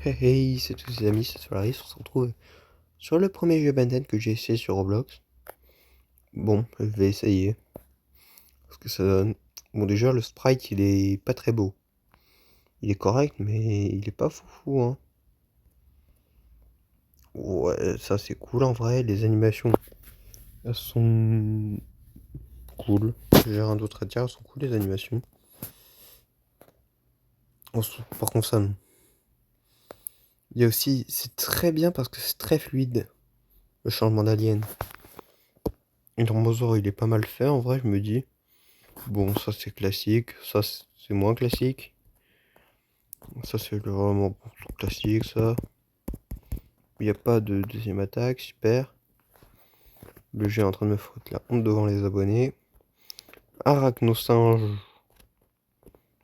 Hey hey, c'est tous les amis, c'est Solaris, on se retrouve sur le premier jeu Abandoned que j'ai essayé sur Roblox. Bon, je vais essayer, ce que ça donne. Bon déjà, le sprite, il est pas très beau. Il est correct, mais il est pas foufou, hein. Ouais, ça c'est cool en vrai, les animations, elles sont cool. J'ai rien d'autre à dire, elles sont cool les animations. Par contre ça, non. Il y a aussi, c'est très bien parce que c'est très fluide, le changement d'alien. Et Dormosaur, il est pas mal fait en vrai, je me dis. Bon, ça c'est classique, ça c'est moins classique. Ça c'est vraiment classique ça. Il n'y a pas de deuxième attaque, super. Le jeu est en train de me foutre la honte devant les abonnés. Arachnosinge.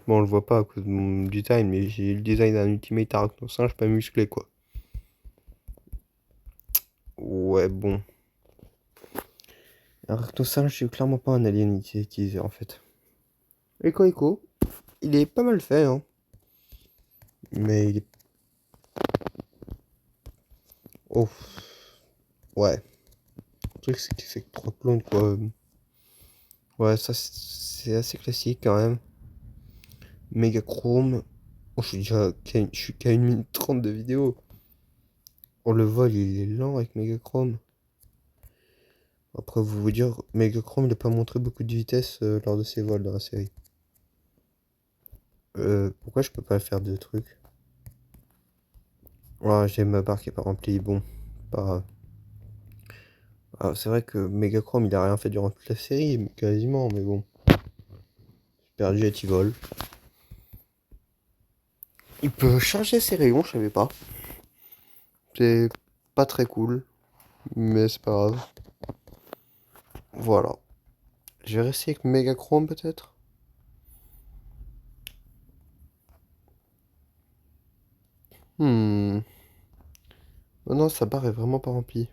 Bon, on le voit pas à cause de mon design, mais j'ai le design d'un ultimate arachnosinge pas musclé quoi. Ouais, bon. Arachnosinge, c'est clairement pas un alien utilisé en fait. Echo, il est pas mal fait, hein. Mais il est. Oh. Ouais. Le truc, c'est qu'il fait que 3 clones quoi. Ouais, ça c'est assez classique quand même. Megachrome. Oh, je suis qu'à 1 minute 30 de vidéo. Oh, le vol, il est lent avec Megachrome. Après, vous dire, Megachrome, il n'a pas montré beaucoup de vitesse lors de ses vols dans la série. Pourquoi je peux pas faire de trucs? Ouais, j'ai ma barre qui est pas remplie. Bon, pas grave. Ah, c'est vrai que Megachrome, il a rien fait durant toute la série, quasiment, mais bon. Super Jet, il vole. Il peut charger ses rayons, je savais pas. C'est pas très cool, mais c'est pas grave. Voilà. Je vais rester avec Megachrome peut-être. Hmm. Oh non, sa barre est vraiment pas remplie.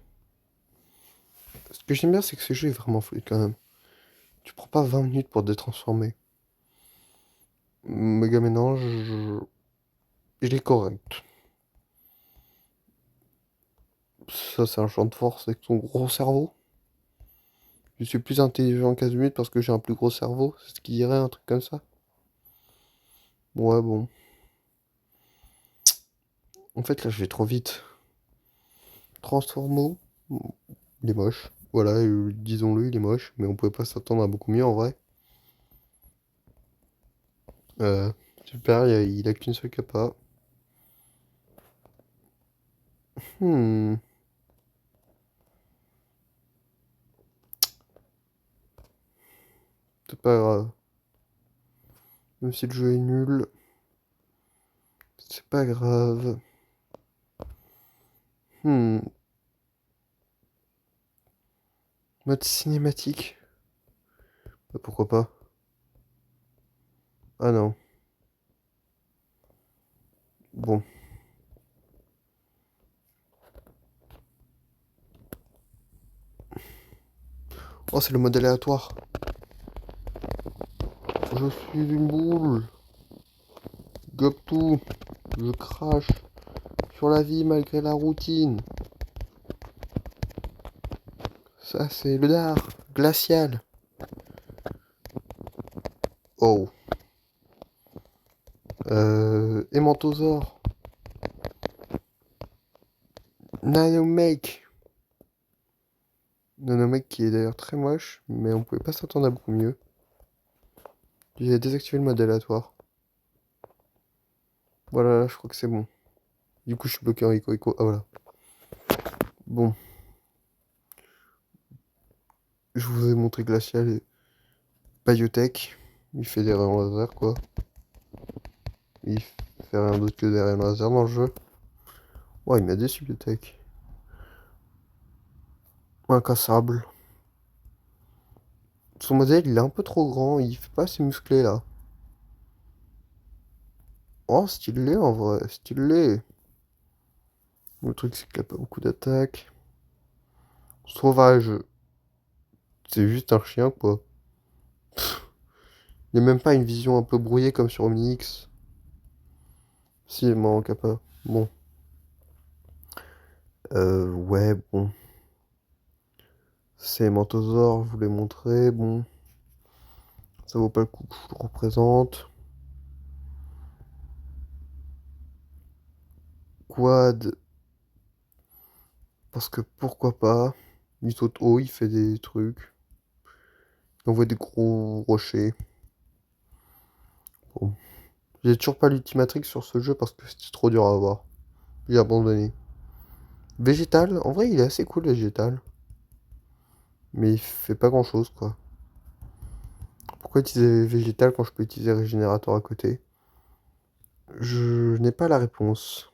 Ce que j'aime bien, c'est que ce jeu est vraiment fluide quand même. Tu prends pas 20 minutes pour te détransformer. Mega Ménage, il est correct. Ça, c'est un champ de force avec ton gros cerveau. Je suis plus intelligent qu'Azumut parce que j'ai un plus gros cerveau. C'est ce qu'il dirait, un truc comme ça. Ouais, bon. En fait, là, je vais trop vite. Transformo, il est moche. Voilà, disons-le, il est moche. Mais on pouvait pas s'attendre à beaucoup mieux en vrai. Euh, Super, il a qu'une seule capa. Hmm, c'est pas grave. Même si le jeu est nul, c'est pas grave. Hmm, mode cinématique. Bah, pourquoi pas? Ah non. Bon. Oh, c'est le mode aléatoire. Je suis une boule. Gobe tout. Je crache sur la vie malgré la routine. Ça, c'est le dard. Glacial. Oh. Hémantosaure. Nanomake. Nanomake qui est d'ailleurs très moche, mais on pouvait pas s'attendre à beaucoup mieux. J'ai désactivé le mode aléatoire. Voilà, je crois que c'est bon. Du coup, je suis bloqué en Echo. Ah voilà. Bon. Je vous ai montré Glacial et Biotech. Il fait des rayons laser, quoi. Il fait rien d'autre que des rayons laser dans le jeu. Ouais, il m'a déçu, Biotech. Incassable. Son modèle, il est un peu trop grand. Il fait pas assez musclé, là. Oh, stylé, en vrai. Stylé. Le truc, c'est qu'il a pas beaucoup d'attaques. Sauvage. C'est juste un chien, quoi. Il n'y a même pas une vision un peu brouillée comme sur Omni X. Si, il manque pas. Bon. Ouais, bon. C'est Mantosaur, je vous l'ai montré, bon. Ça vaut pas le coup que je le représente. Quad, parce que pourquoi pas. Il saute haut, il fait des trucs. Il envoie des gros rochers. Bon. J'ai toujours pas l'Ultimatrix sur ce jeu parce que c'était trop dur à avoir. J'ai abandonné. Végétal, en vrai il est assez cool Végétal. Mais il fait pas grand chose quoi. Pourquoi utiliser Végétal quand je peux utiliser Régénérateur à côté? Je n'ai pas la réponse.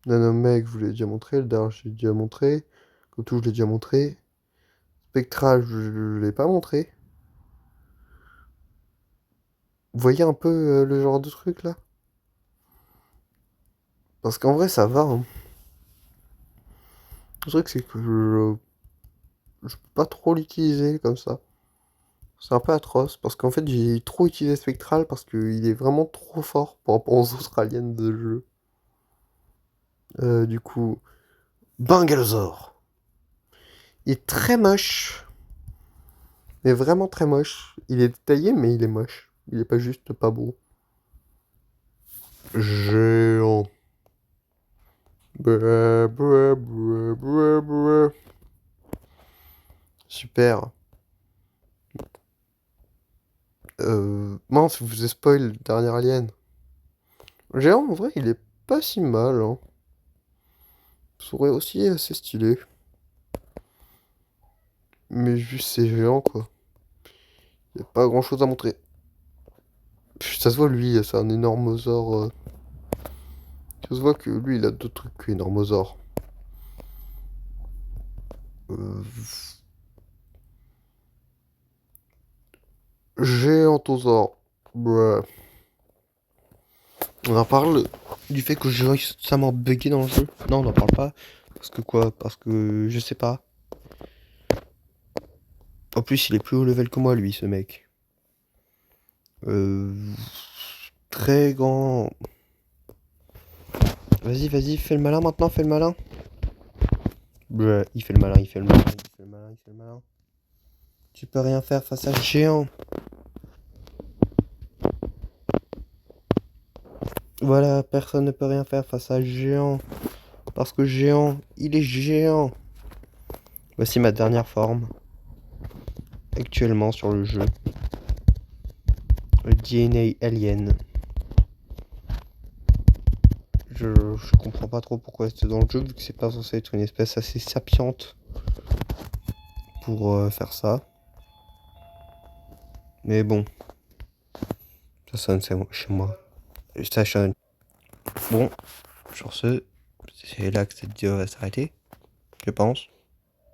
Nanomeg, je vous l'ai déjà montré. Le Dark, j'ai déjà montré. Kotou, je l'ai déjà montré. Spectral, je l'ai pas montré. Vous voyez un peu le genre de truc là? Parce qu'en vrai ça va, hein. Le truc c'est que je peux pas trop l'utiliser comme ça. C'est un peu atroce parce qu'en fait j'ai trop utilisé Spectral parce qu'il est vraiment trop fort par rapport aux autres aliens de jeu. Du coup, Bangalore. Il est très moche, mais vraiment très moche. Il est détaillé mais il est moche. Il est pas juste pas beau. Géant. Brr, brr, brr, brr, brr. Super. Mince, je vous ai spoil le dernier alien. Géant, en vrai, il est pas si mal, hein. Ça aurait aussi assez stylé. Mais juste c'est géant, quoi. Y a pas grand chose à montrer. Puis, ça se voit, lui, c'est un énormosaure. Ça se voit que lui, il a d'autres trucs que énormosaure. Euh... Géantosaure. Bruh. On en parle du fait que j'ai récemment bugué dans le jeu. Non, on n'en parle pas. Parce que quoi? Parce que je sais pas. En plus, il est plus haut level que moi, lui, ce mec. Euh... Très grand. Vas-y, vas-y, fais le malin maintenant, fais le malin. Bruh, il fait le malin, il fait le malin, il fait le malin, il fait le malin. Tu peux rien faire face à ce géant. Voilà, personne ne peut rien faire face à géant. Parce que géant, il est géant. Voici ma dernière forme. Actuellement sur le jeu. Le DNA Alien. Je comprends pas trop pourquoi c'était dans le jeu, vu que c'est pas censé être une espèce assez sapiente pour faire ça. Mais bon, ça sonne chez moi. Ça sonne. Bon, sur ce, c'est là que cette vidéo va s'arrêter, je pense.